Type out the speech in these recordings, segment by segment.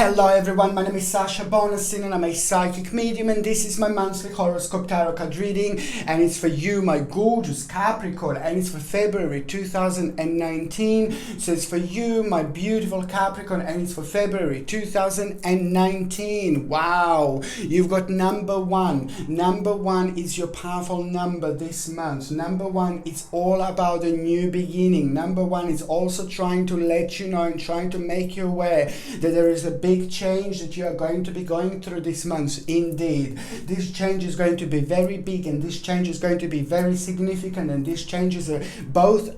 Hello everyone, my name is Sasha Bonasin and I'm a psychic medium, and this is my monthly horoscope tarot card reading, and it's for you, my gorgeous Capricorn, and it's for February 2019. So it's for you, my beautiful Capricorn, and it's for February 2019. Wow, you've got number one. Number one is your powerful number this month. Number one, it's all about a new beginning. Number one is also trying to let you know and trying to make you aware that there is a big change that you are going to be going through this month. Indeed, this change is going to be very big, and this change is going to be very significant, and these changes are both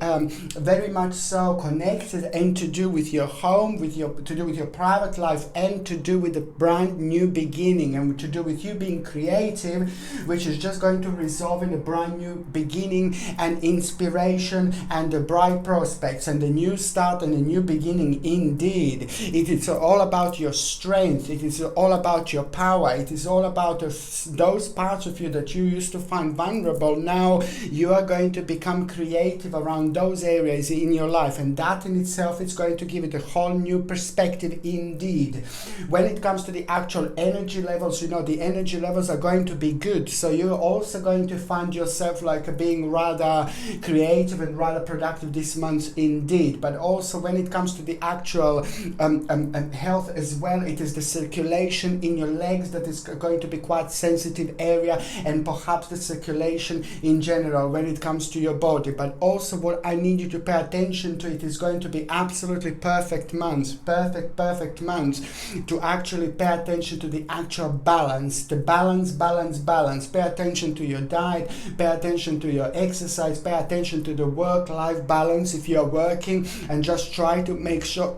very much so connected and to do with your home, to do with your private life, and to do with a brand new beginning, and to do with you being creative, which is just going to resolve in a brand new beginning and inspiration and the bright prospects and a new start and a new beginning. Indeed, it is all about your strength, it is all about your power, it is all about those parts of you that you used to find vulnerable. Now you are going to become creative around those areas in your life, and that in itself is going to give it a whole new perspective. Indeed, when it comes to the actual energy levels, you know, the energy levels are going to be good, so you're also going to find yourself like being rather creative and rather productive this month. Indeed, but also when it comes to the actual health as well, it is the circulation in your legs that is going to be quite sensitive area, and perhaps the circulation in general when it comes to your body. But also what I need you to pay attention to, it is going to be absolutely perfect month to actually pay attention to the actual balance, the balance. Pay attention to your diet, pay attention to your exercise, pay attention to the work-life balance if you are working, and just try to make sure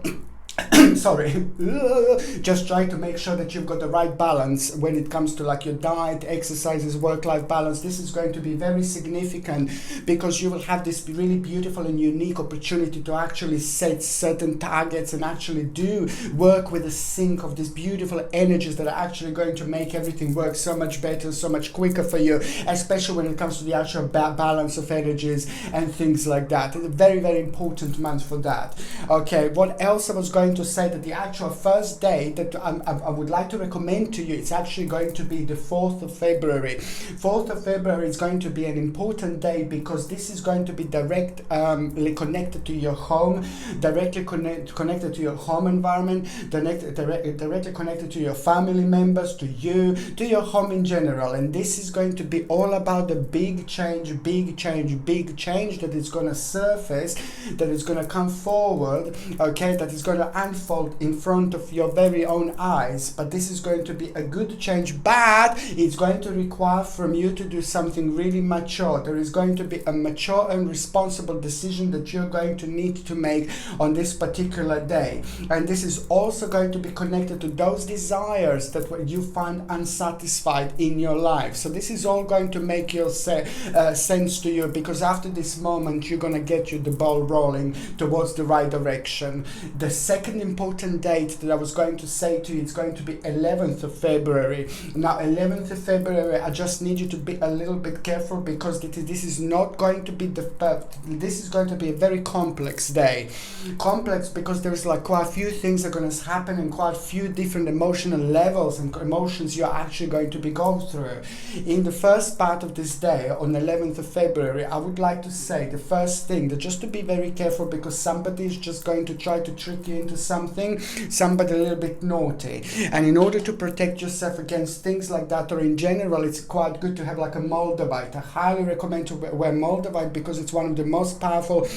just try to make sure that you've got the right balance when it comes to like your diet, exercises, work-life balance. This is going to be very significant because you will have this really beautiful and unique opportunity to actually set certain targets and actually do work with a sync of these beautiful energies that are actually going to make everything work so much better, so much quicker for you, especially when it comes to the actual balance of energies and things like that. It's a very, very important month for that. Okay, what else I was going to say, that the actual first day that I would like to recommend to you, it's actually going to be the 4th of February. 4th of February is going to be an important day because this is going to be directly connected to your home, directly connected to your home environment, directly connected to your family members, to you, to your home in general. And this is going to be all about the big change that is going to surface, that is going to come forward, okay, that is going to unfold in front of your very own eyes. But this is going to be a good change, but it's going to require from you to do something really mature. There is going to be a mature and responsible decision that you're going to need to make on this particular day, and this is also going to be connected to those desires that you find unsatisfied in your life. So this is all going to make your sense to you, because after this moment you're going to get the ball rolling towards the right direction. The second important date that I was going to say to you, it's going to be 11th of February. Now 11th of February, I just need you to be a little bit careful, because this is not going to be this is going to be a very complex day. Complex because there's like quite a few things that are going to happen, and quite a few different emotional levels and emotions you're actually going to be going through. In the first part of this day, on 11th of February, I would like to say the first thing, that just to be very careful, because somebody is just going to try to trick you into something, somebody a little bit naughty, and in order to protect yourself against things like that, or in general, it's quite good to have like a moldavite. I highly recommend to wear moldavite because it's one of the most powerful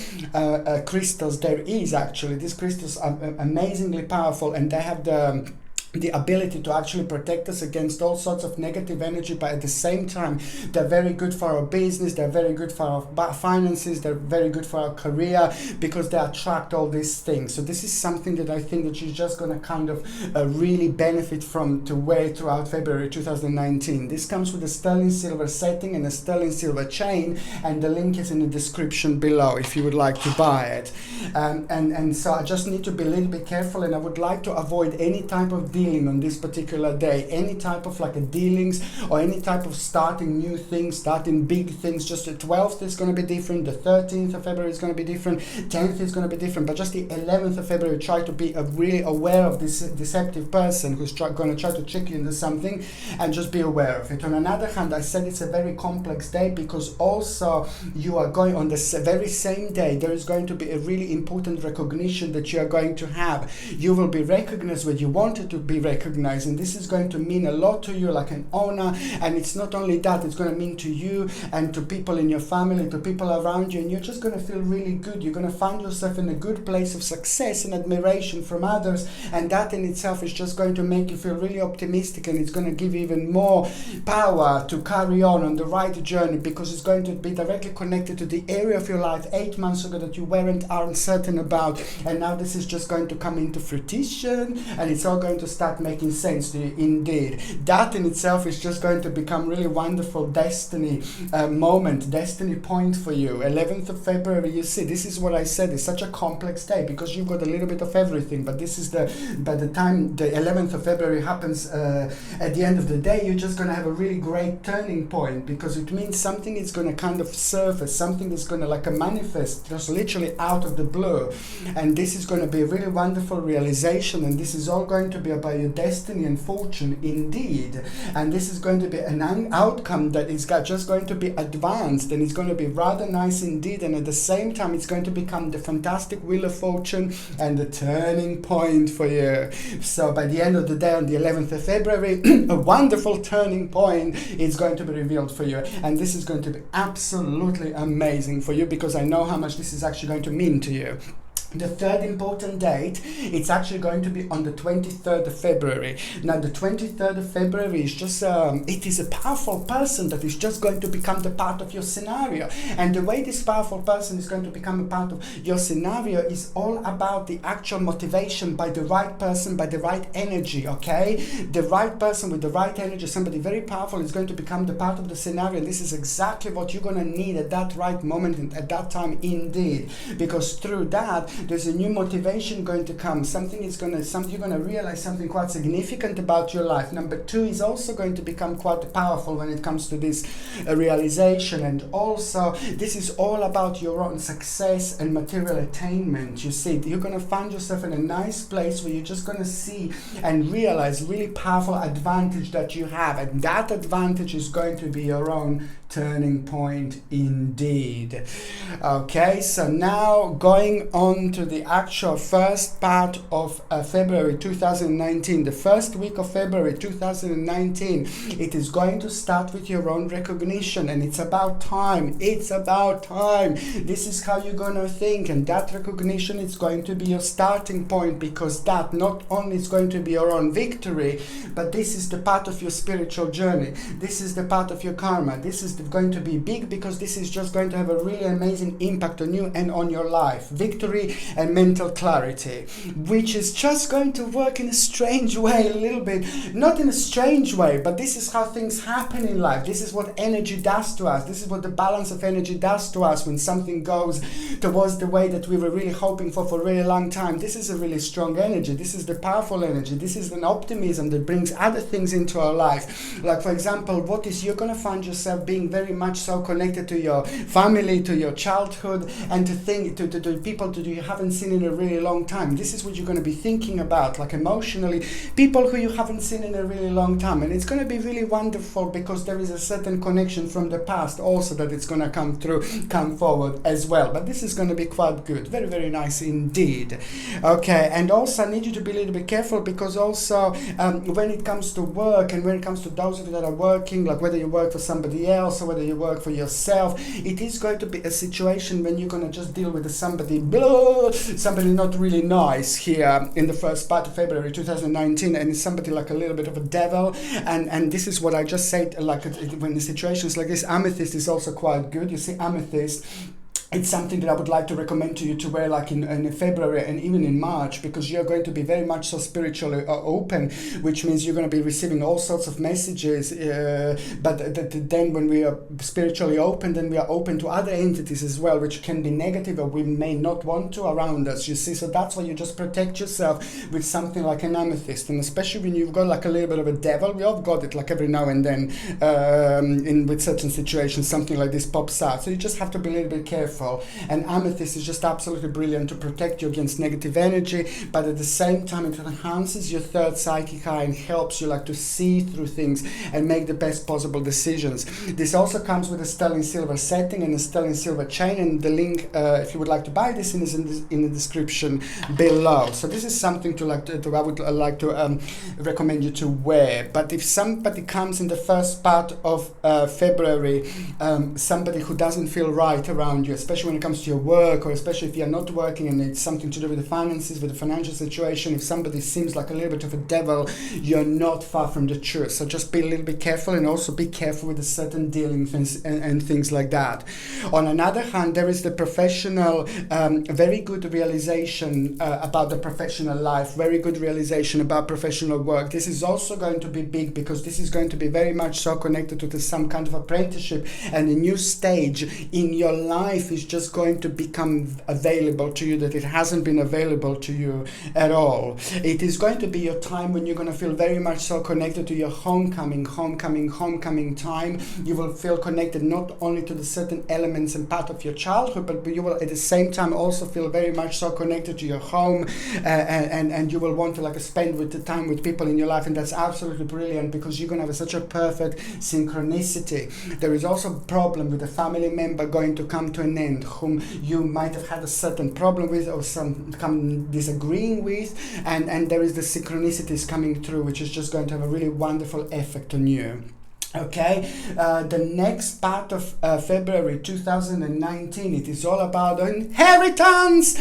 crystals there is. Actually, these crystals are amazingly powerful, and they have the ability to actually protect us against all sorts of negative energy, but at the same time they're very good for our business, they're very good for our finances, they're very good for our career, because they attract all these things. So this is something that I think that you're just going to kind of really benefit from to wear throughout February 2019. This comes with a sterling silver setting and a sterling silver chain, and the link is in the description below if you would like to buy it. And so I just need to be a little bit careful, and I would like to avoid any type of dealing on this particular day. Any type of like a dealings or any type of starting new things, starting big things. Just the 12th is going to be different, the 13th of February is going to be different, 10th is going to be different, but just the 11th of February, try to be really aware of this deceptive person who's going to try to trick you into something, and just be aware of it. On another hand, I said it's a very complex day because also you are going on the very same day, there is going to be a really important recognition that you are going to have. You will be recognized when you wanted to be recognized, and this is going to mean a lot to you, like an honor. And it's not only that, it's going to mean to you and to people in your family, to people around you, and you're just going to feel really good. You're going to find yourself in a good place of success and admiration from others, and that in itself is just going to make you feel really optimistic, and it's going to give you even more power to carry on the right journey, because it's going to be directly connected to the area of your life 8 months ago that you weren't uncertain about, and now this is just going to come into fruition, and it's all going to start making sense to you. Indeed, that in itself is just going to become really wonderful destiny moment, destiny point for you. 11th of February, you see, this is what I said, it's such a complex day because you've got a little bit of everything, but this is by the time the 11th of February happens, at the end of the day, you're just going to have a really great turning point, because it means something is going to kind of surface, something is going to like a manifest just literally out of the blue, and this is going to be a really wonderful realization, and this is all going to be about your destiny and fortune indeed, and this is going to be an outcome that is just going to be advanced, and it's going to be rather nice indeed, and at the same time it's going to become the fantastic wheel of fortune and the turning point for you. So by the end of the day, on the 11th of February, a wonderful turning point is going to be revealed for you, and this is going to be absolutely amazing for you, because I know how much this is actually going to mean to you. The third important date, it's actually going to be on the 23rd of February. Now, the 23rd of February is just, it is a powerful person that is just going to become the part of your scenario. And the way this powerful person is going to become a part of your scenario is all about the actual motivation by the right person, by the right energy, okay? The right person with the right energy, somebody very powerful, is going to become the part of the scenario. And this is exactly what you're going to need at that right moment and at that time indeed. Because through that, there's a new motivation going to come. You're going to realize something quite significant about your life. Number two is also going to become quite powerful when it comes to this realization. And also, this is all about your own success and material attainment. You see, you're going to find yourself in a nice place where you're just going to see and realize really powerful advantage that you have. And that advantage is going to be your own turning point indeed. Okay, so now going on to the actual first part of February 2019, the first week of February 2019, it is going to start with your own recognition, and it's about time. It's about time. This is how you're going to think, and that recognition is going to be your starting point, because that not only is going to be your own victory, but this is the part of your spiritual journey. This is the part of your karma. This is going to be big, because this is just going to have a really amazing impact on you and on your life. Victory and mental clarity, which is just going to work in a strange way, a little bit, not in a strange way, but this is how things happen in life. This is what energy does to us. This is what the balance of energy does to us when something goes towards the way that we were really hoping for a really long time. This is a really strong energy. This is the powerful energy. This is an optimism that brings other things into our life. Like, for example, you're going to find yourself being very much so connected to your family, to your childhood, and to people that you haven't seen in a really long time. This is what you're going to be thinking about, like emotionally, people who you haven't seen in a really long time. And it's going to be really wonderful, because there is a certain connection from the past also that it's going to come forward as well. But this is going to be quite good. Very, very nice indeed. Okay, and also I need you to be a little bit careful, because also when it comes to work, and when it comes to those of you that are working, like whether you work for somebody else or whether you work for yourself, it is going to be a situation when you're going to just deal with somebody not really nice here in the first part of February 2019, and it's somebody like a little bit of a devil, and this is what I just said, like when the situations like this, amethyst is also quite good. You see, amethyst it's something that I would like to recommend to you to wear like in February and even in March, because you're going to be very much so spiritually open, which means you're going to be receiving all sorts of messages. But then when we are spiritually open, then we are open to other entities as well, which can be negative or we may not want to around us, you see. So that's why you just protect yourself with something like an amethyst. And especially when you've got like a little bit of a devil, we all got it like every now and then with certain situations, something like this pops out. So you just have to be a little bit careful. And amethyst is just absolutely brilliant to protect you against negative energy, but at the same time it enhances your third psychic eye and helps you like to see through things and make the best possible decisions. This also comes with a sterling silver setting and a sterling silver chain, and the link if you would like to buy this is in the description below. So this is something to I would like to recommend you to wear. But if somebody comes in the first part of February, somebody who doesn't feel right around you, especially when it comes to your work, or especially if you're not working and it's something to do with the finances, with the financial situation, if somebody seems like a little bit of a devil, you're not far from the truth. So just be a little bit careful, and also be careful with the certain dealings and things like that. On another hand, there is the professional, very good realization about the professional life, very good realization about professional work. This is also going to be big, because this is going to be very much so connected to some kind of apprenticeship, and a new stage in your life is just going to become available to you that it hasn't been available to you at all. It is going to be your time when you're going to feel very much so connected to your homecoming time. You will feel connected not only to the certain elements and part of your childhood, but you will at the same time also feel very much so connected to your home, and you will want to like spend with the time with people in your life, and that's absolutely brilliant, because you're going to have such a perfect synchronicity. There is also a problem with a family member going to come to an end, whom you might have had a certain problem with or some disagreeing with, and there is the synchronicities coming through, which is just going to have a really wonderful effect on you. Okay, the next part of February 2019, it is all about inheritance.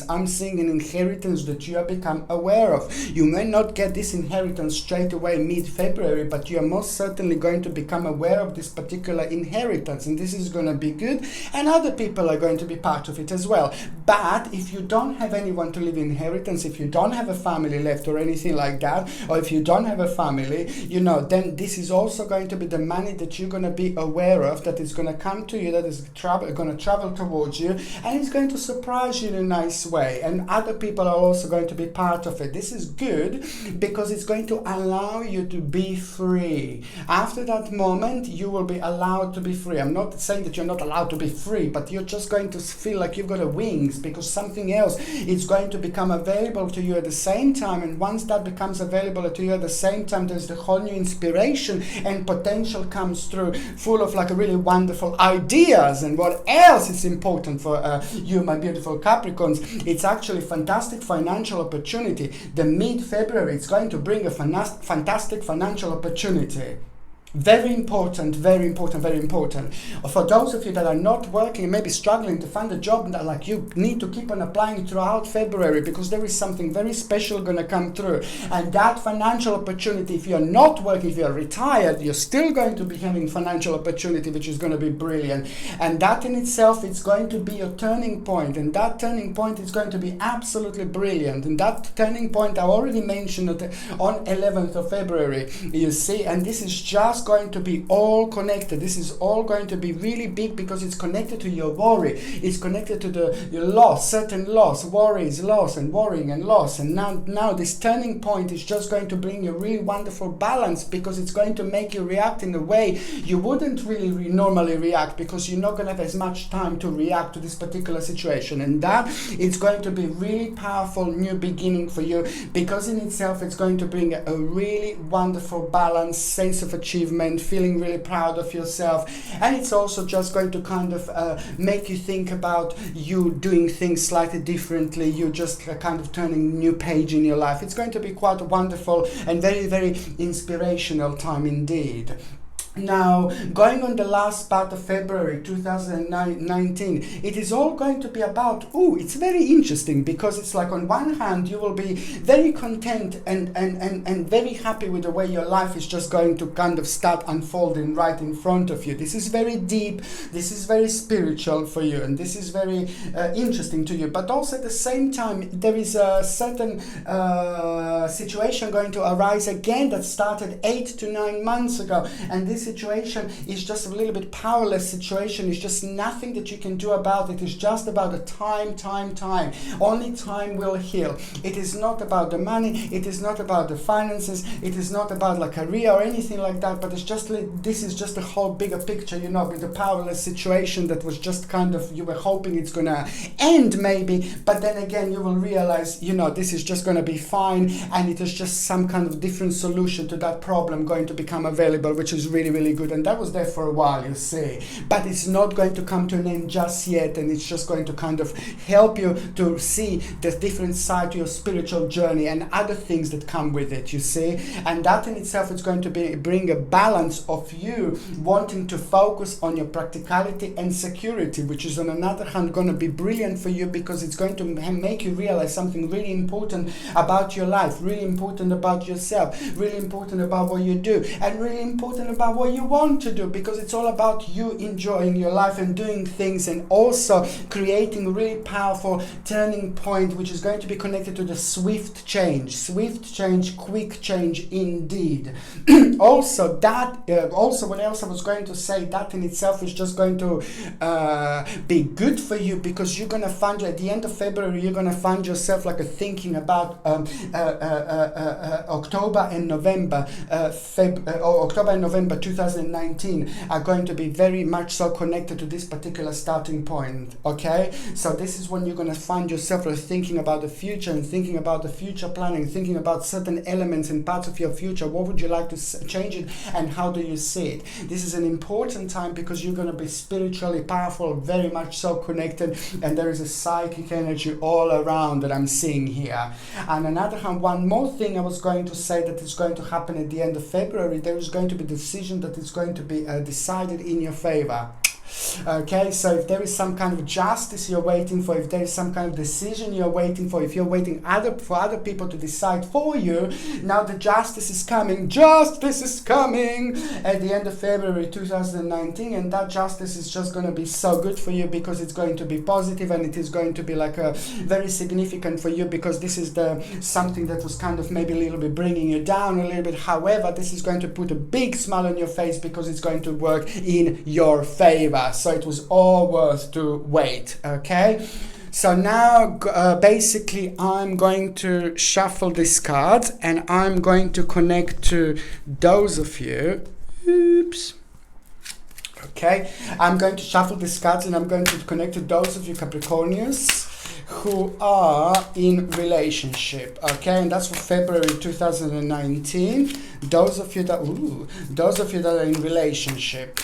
I'm seeing an inheritance that you have become aware of. You may not get this inheritance straight away mid-February, but you are most certainly going to become aware of this particular inheritance, and this is going to be good, and other people are going to be part of it as well. But if you don't have anyone to leave inheritance, if you don't have a family left or anything like that, or if you don't have a family, then this is also going to be the money that you're going to be aware of, that is going to come to you, that is going to travel towards you, and it's going to surprise you in a nice way, and other people are also going to be part of it. This is good because it's going to allow you to be free. After that moment, you will be allowed to be free. I'm not saying that you're not allowed to be free, but you're just going to feel like you've got wings, because something else is going to become available to you at the same time, and once that becomes available to you at the same time, there's the whole new inspiration and potential comes through, full of like a really wonderful ideas. And what else is important for you, my beautiful Capricorns? It's actually fantastic financial opportunity. The mid-February, it's going to bring a fantastic financial opportunity. Very important, very important, very important. For those of you that are not working and maybe struggling to find a job, that like you need to keep on applying throughout February, because there is something very special going to come through. And that financial opportunity, if you're not working, if you're retired, you're still going to be having financial opportunity, which is going to be brilliant. And that in itself, it's going to be your turning point. And that turning point is going to be absolutely brilliant. And that turning point, I already mentioned it on 11th of February, you see, and this is just going to be all connected. This is all going to be really big, because it's connected to your worry. It's connected to your loss, certain loss. Worry is loss, and worrying and loss. And now this turning point is just going to bring you really wonderful balance, because it's going to make you react in a way you wouldn't really normally react, because you're not going to have as much time to react to this particular situation. And that is going to be really powerful new beginning for you, because in itself it's going to bring a really wonderful balance, sense of achievement, feeling really proud of yourself. And it's also just going to kind of make you think about you doing things slightly differently. You just kind of turning a new page in your life. It's going to be quite a wonderful and very, very inspirational time indeed. Now, going on the last part of February 2019, it is all going to be about, it's very interesting, because it's like, on one hand, you will be very content and very happy with the way your life is just going to kind of start unfolding right in front of you. This is very deep, this is very spiritual for you, and this is very interesting to you. But also at the same time, there is a certain situation going to arise again that started 8 to 9 months ago, and this situation is just a little bit powerless situation. It's just nothing that you can do about it. It's just about the time. Only time will heal. It is not about the money, it is not about the finances, it is not about like career or anything like that, but it's just this is just a whole bigger picture, you know, with the powerless situation that was just kind of, you were hoping it's gonna end maybe, but then again you will realize, you know, this is just gonna be fine, and it is just some kind of different solution to that problem going to become available, which is really good. And that was there for a while, you see, but it's not going to come to an end just yet, and it's just going to kind of help you to see the different side to your spiritual journey and other things that come with it, you see. And that in itself is going to bring a balance of you wanting to focus on your practicality and security, which is on another hand going to be brilliant for you, because it's going to make you realize something really important about your life, really important about yourself, really important about what you do, and really important about what you want to do, because it's all about you enjoying your life and doing things, and also creating a really powerful turning point, which is going to be connected to the swift change, quick change indeed. Also what else I was going to say, that in itself is just going to be good for you, because you're going to find at the end of February, you're going to find yourself like thinking about October and November 2019 are going to be very much so connected to this particular starting point, okay? So this is when you're going to find yourself thinking about the future, and thinking about the future planning, thinking about certain elements and parts of your future. What would you like to change it, and how do you see it? This is an important time, because you're going to be spiritually powerful, very much so connected, and there is a psychic energy all around that I'm seeing here. And on the other hand, one more thing I was going to say that is going to happen at the end of February, there is going to be a decision that is going to be decided in your favor. Okay, so if there is some kind of justice you're waiting for, if there is some kind of decision you're waiting for, if you're waiting for other people to decide for you, now the justice is coming at the end of February 2019, and that justice is just going to be so good for you, because it's going to be positive, and it is going to be like a very significant for you, because this is something that was kind of maybe a little bit bringing you down a little bit. However, this is going to put a big smile on your face, because it's going to work in your favor. So it was all worth to wait, okay? So now basically I'm going to shuffle these cards, and I'm going to connect to those of you. Okay, I'm going to shuffle these cards, and I'm going to connect to those of you Capricornians who are in relationship, okay? And that's for February 2019. Those of you that are in relationship.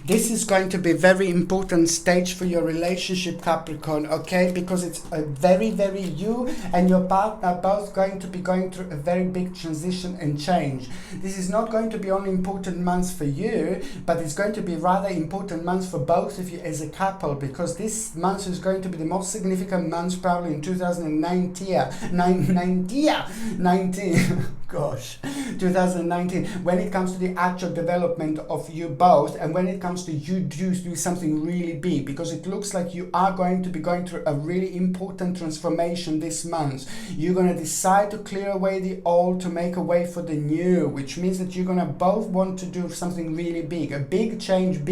This is going to be a very important stage for your relationship, Capricorn, okay? Because it's a very, you and your partner are both going to be going through a very big transition and change. This is not going to be only important months for you, but it's going to be rather important months for both of you as a couple, because this month is going to be the most significant month probably in 2019. Gosh, 2019, when it comes to the actual development of you both, and when it comes to you do something really big, because it looks like you are going to be going through a really important transformation this month. You're going to decide to clear away the old to make a way for the new, which means that you're going to both want to do something really big, a big change,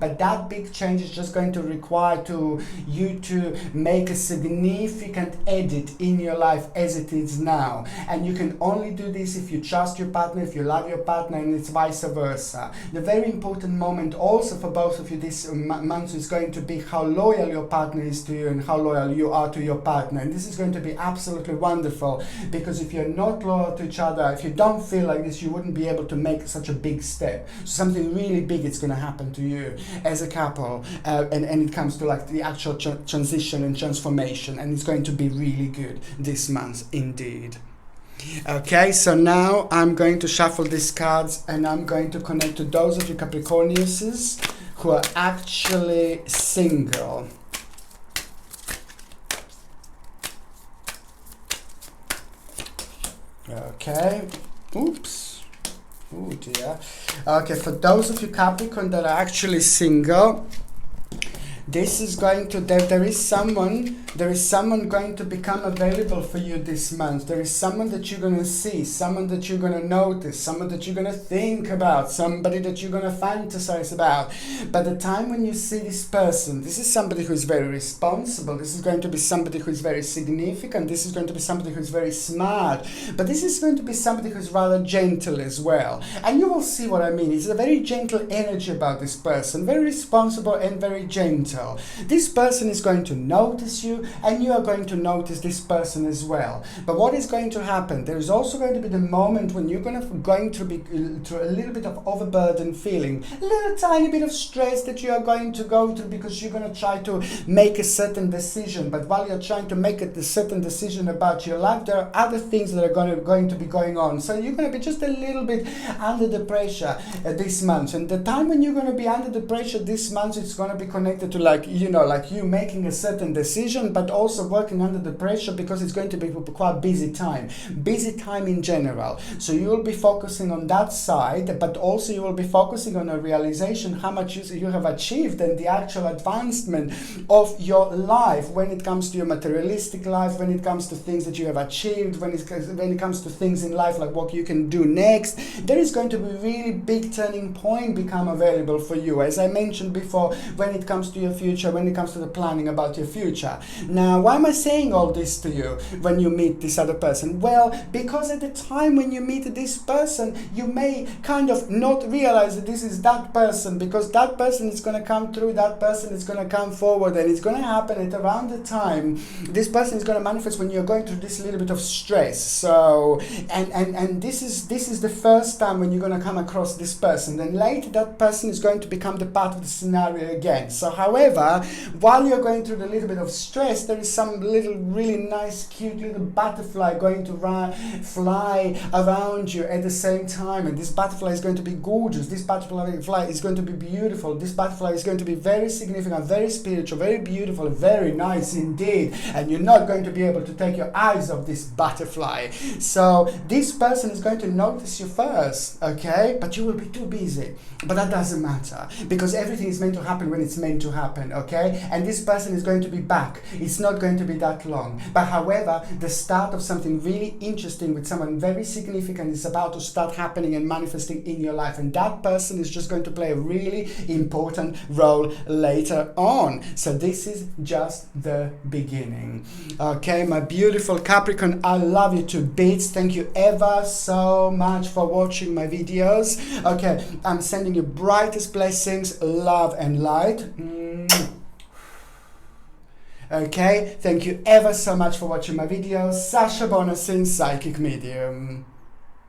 but that big change is just going to require you to make a significant edit in your life as it is now. And you can only do this if you trust your partner, if you love your partner, and it's vice versa. The very important moment also for both of you this month is going to be how loyal your partner is to you and how loyal you are to your partner. And this is going to be absolutely wonderful, because if you're not loyal to each other, if you don't feel like this, you wouldn't be able to make such a big step. So something really big is going to happen to you as a couple, and it comes to like the actual transition and transformation, and it's going to be really good this month indeed. Okay, so now I'm going to shuffle these cards and I'm going to connect to those of you Capricorniuses who are actually single. Okay, oops, oh dear. Okay, for those of you Capricorn that are actually single, this is going to, there is someone going to become available for you this month. There is someone that you're going to see, someone that you're going to notice, someone that you're going to think about, somebody that you're going to fantasize about. By the time when you see this person, this is somebody who is very responsible. This is going to be somebody who is very significant. This is going to be somebody who is very smart. But this is going to be somebody who is rather gentle as well. And you will see what I mean. It's a very gentle energy about this person, very responsible and very gentle. This person is going to notice you and you are going to notice this person as well. But what is going to happen? There is also going to be the moment when you're going to be through a little bit of overburden feeling, a little tiny bit of stress that you are going to go through because you're going to try to make a certain decision. But while you're trying to make a certain decision about your life, there are other things that are going to be going on. So you're going to be just a little bit under the pressure this month. And the time when you're going to be under the pressure this month, it's going to be connected to like you making a certain decision, but also working under the pressure because it's going to be quite busy time in general. So you will be focusing on that side, but also you will be focusing on a realization how much you have achieved and the actual advancement of your life when it comes to your materialistic life, when it comes to things that you have achieved, when it comes to things in life like what you can do next. There is going to be a really big turning point become available for you, as I mentioned before, when it comes to your future, when it comes to the planning about your future. Now, why am I saying all this to you when you meet this other person? Well, because at the time when you meet this person, you may kind of not realize that this is that person, because that person is going to come through, that person is going to come forward, and it's going to happen at around the time this person is going to manifest when you're going through this little bit of stress. So, and this is the first time when you're going to come across this person. Then later that person is going to become the part of the scenario again. So, however, while you're going through the little bit of stress, there is some little really nice cute little butterfly going to fly around you at the same time, and this butterfly is going to be gorgeous, this butterfly is going to be beautiful, this butterfly is going to be very significant, very spiritual, very beautiful, very nice indeed, and you're not going to be able to take your eyes off this butterfly. So this person is going to notice you first, okay, but you will be too busy. But that doesn't matter, because everything is meant to happen when it's meant to happen, okay? And this person is going to be back. It's not going to be that long. But however, the start of something really interesting with someone very significant is about to start happening and manifesting in your life. And that person is just going to play a really important role later on. So this is just the beginning. Okay, my beautiful Capricorn, I love you to bits. Thank you ever so much for watching my videos. Okay, I'm sending you brightest blessings, love and light. Okay, thank you ever so much for watching my videos. Sasha Bonasin, Psychic Medium.